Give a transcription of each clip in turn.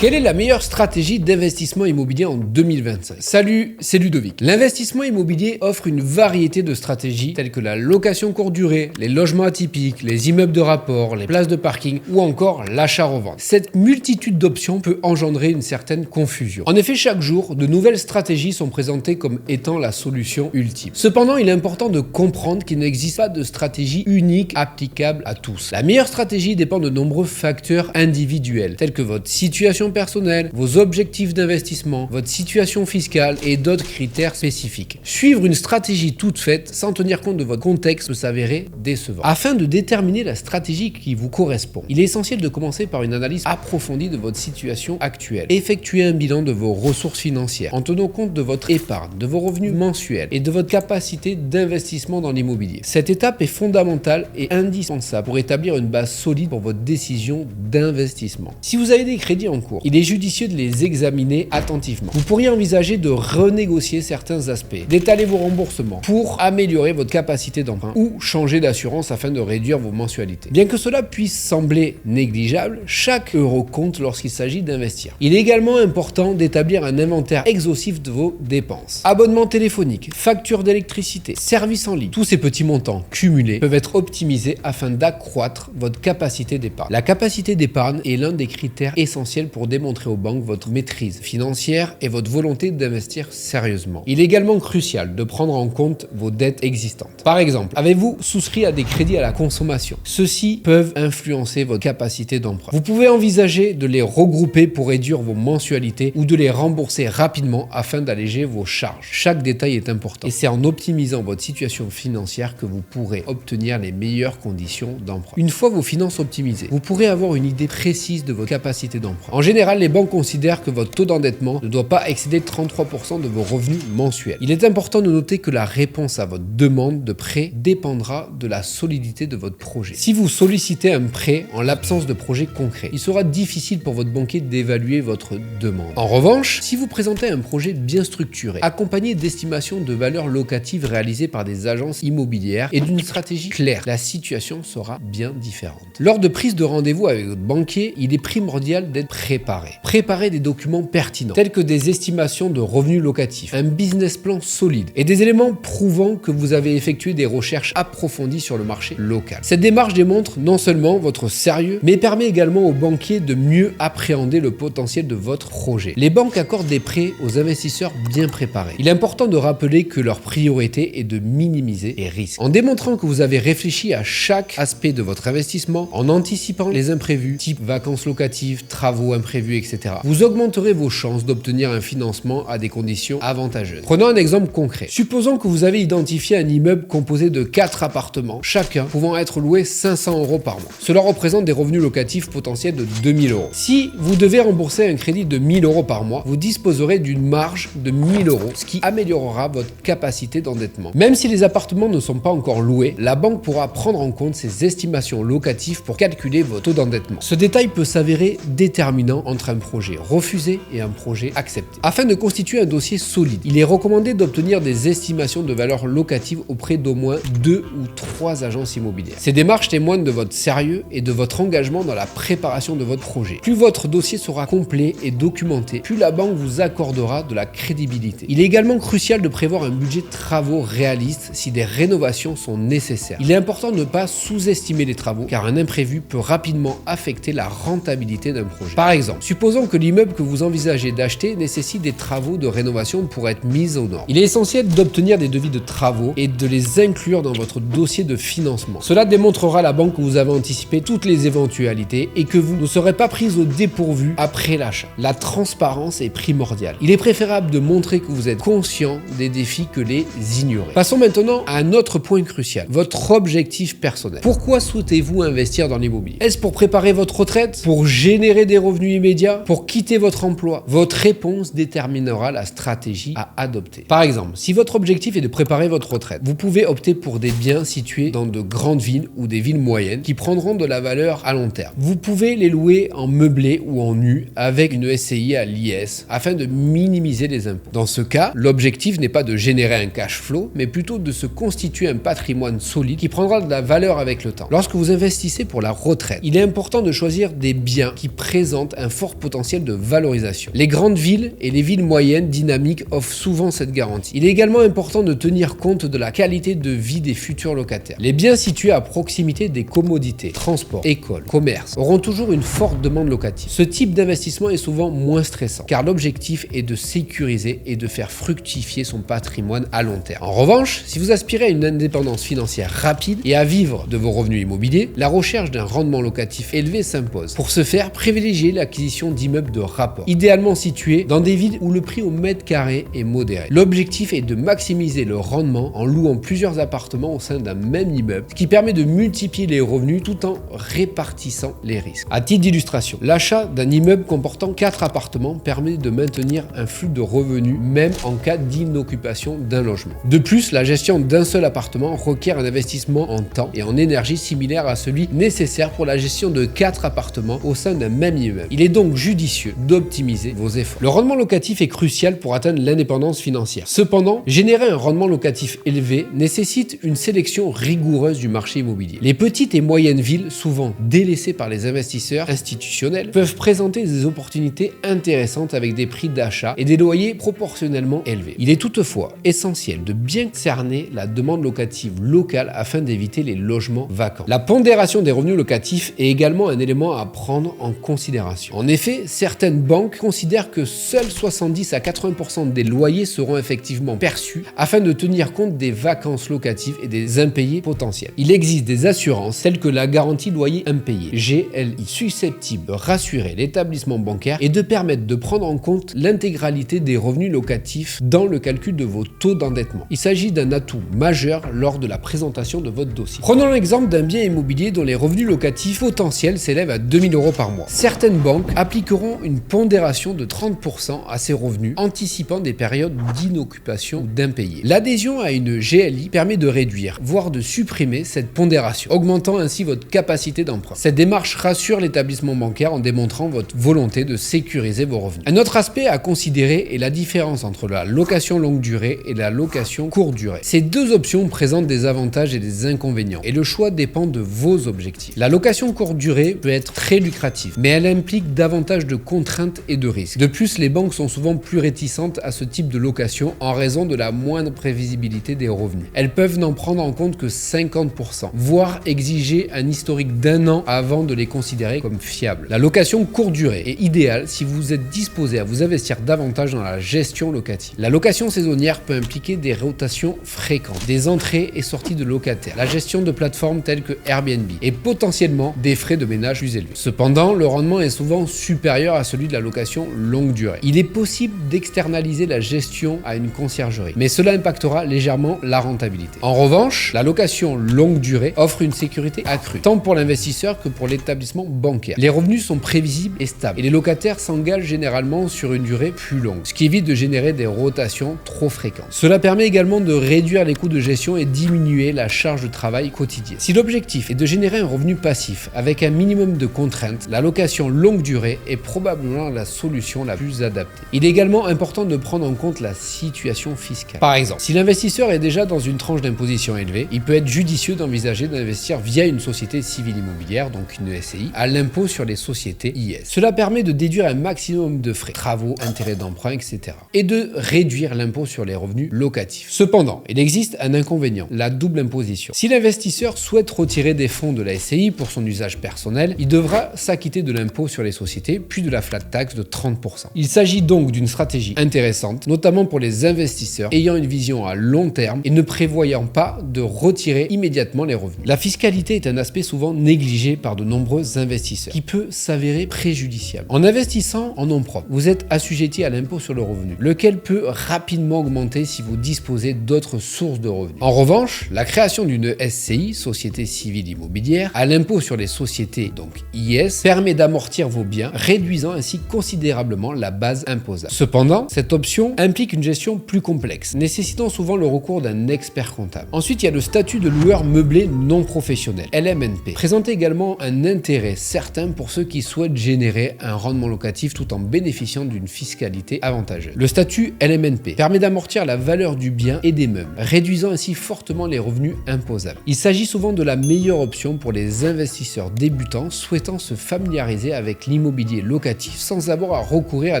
Quelle est la meilleure stratégie d'investissement immobilier en 2025? Salut, c'est Ludovic. L'investissement immobilier offre une variété de stratégies telles que la location courte durée, les logements atypiques, les immeubles de rapport, les places de parking ou encore l'achat-revente. Cette multitude d'options peut engendrer une certaine confusion. En effet, chaque jour, de nouvelles stratégies sont présentées comme étant la solution ultime. Cependant, il est important de comprendre qu'il n'existe pas de stratégie unique applicable à tous. La meilleure stratégie dépend de nombreux facteurs individuels tels que votre situation personnelle, vos objectifs d'investissement, votre situation fiscale et d'autres critères spécifiques. Suivre une stratégie toute faite sans tenir compte de votre contexte peut s'avérer décevant. Afin de déterminer la stratégie qui vous correspond, il est essentiel de commencer par une analyse approfondie de votre situation actuelle. Effectuez un bilan de vos ressources financières en tenant compte de votre épargne, de vos revenus mensuels et de votre capacité d'investissement dans l'immobilier. Cette étape est fondamentale et indispensable pour établir une base solide pour votre décision d'investissement. Si vous avez des crédits en cours, il est judicieux de les examiner attentivement. Vous pourriez envisager de renégocier certains aspects, d'étaler vos remboursements pour améliorer votre capacité d'emprunt ou changer d'assurance afin de réduire vos mensualités. Bien que cela puisse sembler négligeable, chaque euro compte lorsqu'il s'agit d'investir. Il est également important d'établir un inventaire exhaustif de vos dépenses. Abonnements téléphoniques, factures d'électricité, services en ligne, tous ces petits montants cumulés peuvent être optimisés afin d'accroître votre capacité d'épargne. La capacité d'épargne est l'un des critères essentiels pour démontrer aux banques votre maîtrise financière et votre volonté d'investir sérieusement. Il est également crucial de prendre en compte vos dettes existantes. Par exemple, avez-vous souscrit à des crédits à la consommation? Ceux-ci peuvent influencer votre capacité d'emprunt. Vous pouvez envisager de les regrouper pour réduire vos mensualités ou de les rembourser rapidement afin d'alléger vos charges. Chaque détail est important et c'est en optimisant votre situation financière que vous pourrez obtenir les meilleures conditions d'emprunt. Une fois vos finances optimisées, vous pourrez avoir une idée précise de votre capacité d'emprunt. En général, les banques considèrent que votre taux d'endettement ne doit pas excéder 33% de vos revenus mensuels. Il est important de noter que la réponse à votre demande de prêt dépendra de la solidité de votre projet. Si vous sollicitez un prêt en l'absence de projet concret, il sera difficile pour votre banquier d'évaluer votre demande. En revanche, si vous présentez un projet bien structuré, accompagné d'estimations de valeur locative réalisées par des agences immobilières et d'une stratégie claire, la situation sera bien différente. Lors de prise de rendez-vous avec votre banquier, il est primordial d'être préparé. Préparez des documents pertinents, tels que des estimations de revenus locatifs, un business plan solide et des éléments prouvant que vous avez effectué des recherches approfondies sur le marché local. Cette démarche démontre non seulement votre sérieux, mais permet également aux banquiers de mieux appréhender le potentiel de votre projet. Les banques accordent des prêts aux investisseurs bien préparés. Il est important de rappeler que leur priorité est de minimiser les risques. En démontrant que vous avez réfléchi à chaque aspect de votre investissement, en anticipant les imprévus, type vacances locatives, travaux imprévus, etc., vous augmenterez vos chances d'obtenir un financement à des conditions avantageuses. Prenons un exemple concret. Supposons que vous avez identifié un immeuble composé de 4 appartements, chacun pouvant être loué 500 € par mois. Cela représente des revenus locatifs potentiels de 2000 €. Si vous devez rembourser un crédit de 1000 € par mois, vous disposerez d'une marge de 1000 €, ce qui améliorera votre capacité d'endettement. Même si les appartements ne sont pas encore loués, la banque pourra prendre en compte ces estimations locatives pour calculer votre taux d'endettement. Ce détail peut s'avérer déterminant entre un projet refusé et un projet accepté. Afin de constituer un dossier solide, il est recommandé d'obtenir des estimations de valeur locative auprès d'au moins 2 ou 3 agences immobilières. Ces démarches témoignent de votre sérieux et de votre engagement dans la préparation de votre projet. Plus votre dossier sera complet et documenté, plus la banque vous accordera de la crédibilité. Il est également crucial de prévoir un budget de travaux réaliste si des rénovations sont nécessaires. Il est important de ne pas sous-estimer les travaux car un imprévu peut rapidement affecter la rentabilité d'un projet. Par exemple, supposons que l'immeuble que vous envisagez d'acheter nécessite des travaux de rénovation pour être mis aux normes. Il est essentiel d'obtenir des devis de travaux et de les inclure dans votre dossier de financement. Cela démontrera à la banque que vous avez anticipé toutes les éventualités et que vous ne serez pas pris au dépourvu après l'achat. La transparence est primordiale. Il est préférable de montrer que vous êtes conscient des défis que les ignorer. Passons maintenant à un autre point crucial, votre objectif personnel. Pourquoi souhaitez-vous investir dans l'immobilier? Est-ce pour préparer votre retraite? Pour générer des revenus immédiats? Pour quitter votre emploi? Votre réponse déterminera la stratégie à adopter. Par exemple, si votre objectif est de préparer votre retraite, vous pouvez opter pour des biens situés dans de grandes villes ou des villes moyennes qui prendront de la valeur à long terme. Vous pouvez les louer en meublé ou en nu avec une SCI à l'IS afin de minimiser les impôts. Dans ce cas, l'objectif n'est pas de générer un cash flow, mais plutôt de se constituer un patrimoine solide qui prendra de la valeur avec le temps. Lorsque vous investissez pour la retraite, il est important de choisir des biens qui présentent un un fort potentiel de valorisation. Les grandes villes et les villes moyennes dynamiques offrent souvent cette garantie. Il est également important de tenir compte de la qualité de vie des futurs locataires. Les biens situés à proximité des commodités, transports, écoles, commerces, auront toujours une forte demande locative. Ce type d'investissement est souvent moins stressant, car l'objectif est de sécuriser et de faire fructifier son patrimoine à long terme. En revanche, si vous aspirez à une indépendance financière rapide et à vivre de vos revenus immobiliers, la recherche d'un rendement locatif élevé s'impose. Pour ce faire, privilégiez l'acquisition d'immeubles de rapport, idéalement situés dans des villes où le prix au mètre carré est modéré. L'objectif est de maximiser le rendement en louant plusieurs appartements au sein d'un même immeuble, ce qui permet de multiplier les revenus tout en répartissant les risques. À titre d'illustration, l'achat d'un immeuble comportant 4 appartements permet de maintenir un flux de revenus même en cas d'inoccupation d'un logement. De plus, la gestion d'un seul appartement requiert un investissement en temps et en énergie similaire à celui nécessaire pour la gestion de 4 appartements au sein d'un même immeuble. Il est donc judicieux d'optimiser vos efforts. Le rendement locatif est crucial pour atteindre l'indépendance financière. Cependant, générer un rendement locatif élevé nécessite une sélection rigoureuse du marché immobilier. Les petites et moyennes villes, souvent délaissées par les investisseurs institutionnels, peuvent présenter des opportunités intéressantes avec des prix d'achat et des loyers proportionnellement élevés. Il est toutefois essentiel de bien cerner la demande locative locale afin d'éviter les logements vacants. La pondération des revenus locatifs est également un élément à prendre en considération. En effet, certaines banques considèrent que seuls 70 à 80% des loyers seront effectivement perçus afin de tenir compte des vacances locatives et des impayés potentiels. Il existe des assurances telles que la garantie loyer impayé, GLI, susceptibles de rassurer l'établissement bancaire et de permettre de prendre en compte l'intégralité des revenus locatifs dans le calcul de vos taux d'endettement. Il s'agit d'un atout majeur lors de la présentation de votre dossier. Prenons l'exemple d'un bien immobilier dont les revenus locatifs potentiels s'élèvent à 2 000 € par mois. Certaines banques appliqueront une pondération de 30% à ces revenus, anticipant des périodes d'inoccupation ou d'impayés. L'adhésion à une GLI permet de réduire, voire de supprimer cette pondération, augmentant ainsi votre capacité d'emprunt. Cette démarche rassure l'établissement bancaire en démontrant votre volonté de sécuriser vos revenus. Un autre aspect à considérer est la différence entre la location longue durée et la location courte durée. Ces deux options présentent des avantages et des inconvénients, et le choix dépend de vos objectifs. La location courte durée peut être très lucrative, mais elle implique davantage de contraintes et de risques. De plus, les banques sont souvent plus réticentes à ce type de location en raison de la moindre prévisibilité des revenus. Elles peuvent n'en prendre en compte que 50%, voire exiger un historique d'1 an avant de les considérer comme fiables. La location courte durée est idéale si vous êtes disposé à vous investir davantage dans la gestion locative. La location saisonnière peut impliquer des rotations fréquentes, des entrées et sorties de locataires, la gestion de plateformes telles que Airbnb et potentiellement des frais de ménage plus élevés. Cependant, le rendement est souvent supérieur à celui de la location longue durée. Il est possible d'externaliser la gestion à une conciergerie, mais cela impactera légèrement la rentabilité. En revanche, la location longue durée offre une sécurité accrue, tant pour l'investisseur que pour l'établissement bancaire. Les revenus sont prévisibles et stables, et les locataires s'engagent généralement sur une durée plus longue, ce qui évite de générer des rotations trop fréquentes. Cela permet également de réduire les coûts de gestion et diminuer la charge de travail quotidienne. Si l'objectif est de générer un revenu passif avec un minimum de contraintes, la location longue durée est probablement la solution la plus adaptée. Il est également important de prendre en compte la situation fiscale. Par exemple, si l'investisseur est déjà dans une tranche d'imposition élevée, il peut être judicieux d'envisager d'investir via une société civile immobilière, donc une SCI, à l'impôt sur les sociétés IS. Cela permet de déduire un maximum de frais, travaux, intérêts d'emprunt, etc. et de réduire l'impôt sur les revenus locatifs. Cependant, il existe un inconvénient, la double imposition. Si l'investisseur souhaite retirer des fonds de la SCI pour son usage personnel, il devra s'acquitter de l'impôt sur les sociétés, puis de la flat tax de 30%. Il s'agit donc d'une stratégie intéressante, notamment pour les investisseurs ayant une vision à long terme et ne prévoyant pas de retirer immédiatement les revenus. La fiscalité est un aspect souvent négligé par de nombreux investisseurs, qui peut s'avérer préjudiciable. En investissant en nom propre, vous êtes assujetti à l'impôt sur le revenu, lequel peut rapidement augmenter si vous disposez d'autres sources de revenus. En revanche, la création d'une SCI, Société Civile Immobilière, à l'impôt sur les sociétés, donc IS, permet d'amortir vos biens, réduisant ainsi considérablement la base imposable. Cependant, cette option implique une gestion plus complexe, nécessitant souvent le recours d'un expert comptable. Ensuite, il y a le statut de loueur meublé non professionnel, LMNP, présente également un intérêt certain pour ceux qui souhaitent générer un rendement locatif tout en bénéficiant d'une fiscalité avantageuse. Le statut LMNP permet d'amortir la valeur du bien et des meubles, réduisant ainsi fortement les revenus imposables. Il s'agit souvent de la meilleure option pour les investisseurs débutants souhaitant se familiariser avec l'immobilier immobilier locatif sans avoir à recourir à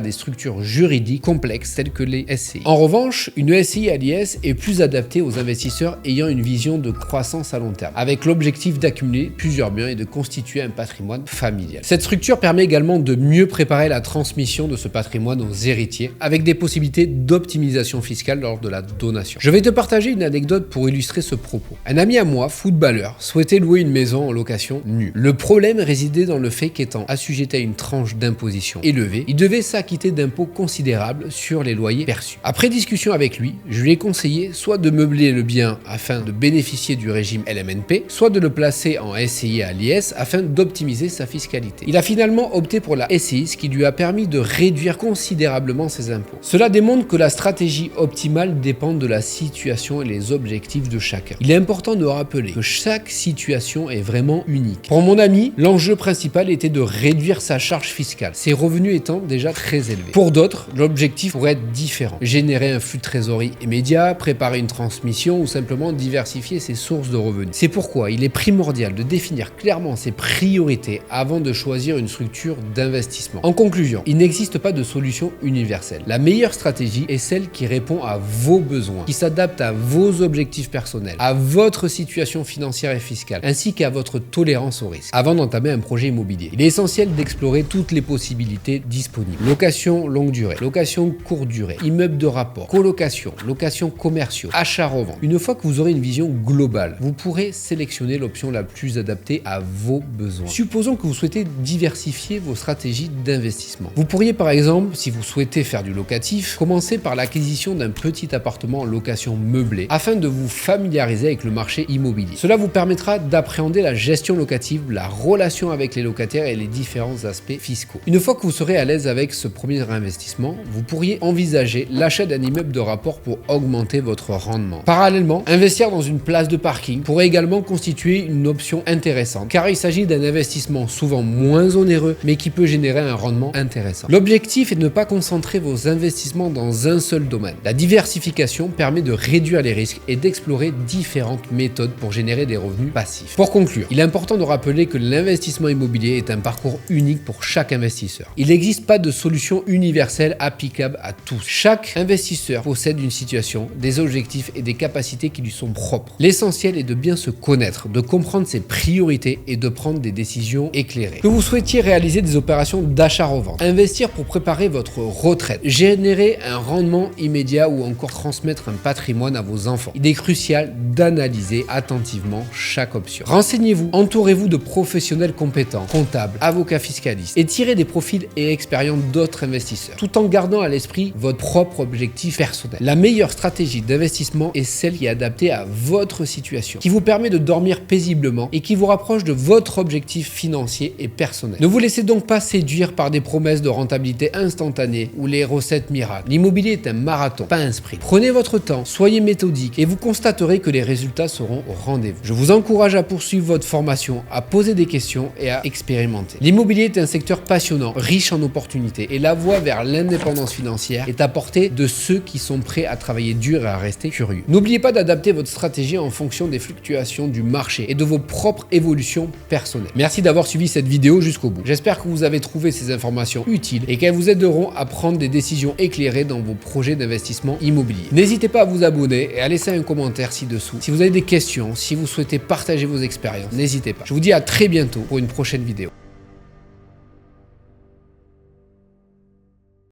des structures juridiques complexes telles que les SCI. En revanche, une SCI à l'IS est plus adaptée aux investisseurs ayant une vision de croissance à long terme, avec l'objectif d'accumuler plusieurs biens et de constituer un patrimoine familial. Cette structure permet également de mieux préparer la transmission de ce patrimoine aux héritiers, avec des possibilités d'optimisation fiscale lors de la donation. Je vais te partager une anecdote pour illustrer ce propos. Un ami à moi, footballeur, souhaitait louer une maison en location nue. Le problème résidait dans le fait qu'étant assujetti à une tranche d'imposition élevée, il devait s'acquitter d'impôts considérables sur les loyers perçus. Après discussion avec lui, je lui ai conseillé soit de meubler le bien afin de bénéficier du régime LMNP, soit de le placer en SCI à l'IS afin d'optimiser sa fiscalité. Il a finalement opté pour la SCI, ce qui lui a permis de réduire considérablement ses impôts. Cela démontre que la stratégie optimale dépend de la situation et les objectifs de chacun. Il est important de rappeler que chaque situation est vraiment unique. Pour mon ami, l'enjeu principal était de réduire sa charge fiscale, ses revenus étant déjà très élevés. Pour d'autres, l'objectif pourrait être différent. Générer un flux de trésorerie immédiat, préparer une transmission ou simplement diversifier ses sources de revenus. C'est pourquoi il est primordial de définir clairement ses priorités avant de choisir une structure d'investissement. En conclusion, il n'existe pas de solution universelle. La meilleure stratégie est celle qui répond à vos besoins, qui s'adapte à vos objectifs personnels, à votre situation financière et fiscale, ainsi qu'à votre tolérance au risque. Avant d'entamer un projet immobilier, il est essentiel d'explorer toutes les possibilités disponibles. Location longue durée, location courte durée, immeuble de rapport, colocation, location commerciaux, achat-revente. Une fois que vous aurez une vision globale, vous pourrez sélectionner l'option la plus adaptée à vos besoins. Supposons que vous souhaitez diversifier vos stratégies d'investissement. Vous pourriez par exemple, si vous souhaitez faire du locatif, commencer par l'acquisition d'un petit appartement en location meublée afin de vous familiariser avec le marché immobilier. Cela vous permettra d'appréhender la gestion locative, la relation avec les locataires et les différents aspects fiscaux. Une fois que vous serez à l'aise avec ce premier investissement, vous pourriez envisager l'achat d'un immeuble de rapport pour augmenter votre rendement. Parallèlement, investir dans une place de parking pourrait également constituer une option intéressante car il s'agit d'un investissement souvent moins onéreux mais qui peut générer un rendement intéressant. L'objectif est de ne pas concentrer vos investissements dans un seul domaine. La diversification permet de réduire les risques et d'explorer différentes méthodes pour générer des revenus passifs. Pour conclure, il est important de rappeler que l'investissement immobilier est un parcours unique pour chaque investisseur. Il n'existe pas de solution universelle applicable à tous. Chaque investisseur possède une situation, des objectifs et des capacités qui lui sont propres. L'essentiel est de bien se connaître, de comprendre ses priorités et de prendre des décisions éclairées. Que vous souhaitiez réaliser des opérations d'achat-revente, investir pour préparer votre retraite, générer un rendement immédiat ou encore transmettre un patrimoine à vos enfants, il est crucial d'analyser attentivement chaque option. Renseignez-vous, entourez-vous de professionnels compétents, comptables, avocats fiscalistes et tirez des profils et expériences d'autres investisseurs, tout en gardant à l'esprit votre propre objectif personnel. La meilleure stratégie d'investissement est celle qui est adaptée à votre situation, qui vous permet de dormir paisiblement et qui vous rapproche de votre objectif financier et personnel. Ne vous laissez donc pas séduire par des promesses de rentabilité instantanée ou les recettes miracles. L'immobilier est un marathon, pas un sprint. Prenez votre temps, soyez méthodique et vous constaterez que les résultats seront au rendez-vous. Je vous encourage à poursuivre votre formation, à poser des questions et à expérimenter. L'immobilier est un secteur passionnant, riche en opportunités et la voie vers l'indépendance financière est à portée de ceux qui sont prêts à travailler dur et à rester curieux. N'oubliez pas d'adapter votre stratégie en fonction des fluctuations du marché et de vos propres évolutions personnelles. Merci d'avoir suivi cette vidéo jusqu'au bout. J'espère que vous avez trouvé ces informations utiles et qu'elles vous aideront à prendre des décisions éclairées dans vos projets d'investissement immobilier. N'hésitez pas à vous abonner et à laisser un commentaire ci-dessous. Si vous avez des questions, si vous souhaitez partager vos expériences, n'hésitez pas. Je vous dis à très bientôt pour une prochaine vidéo.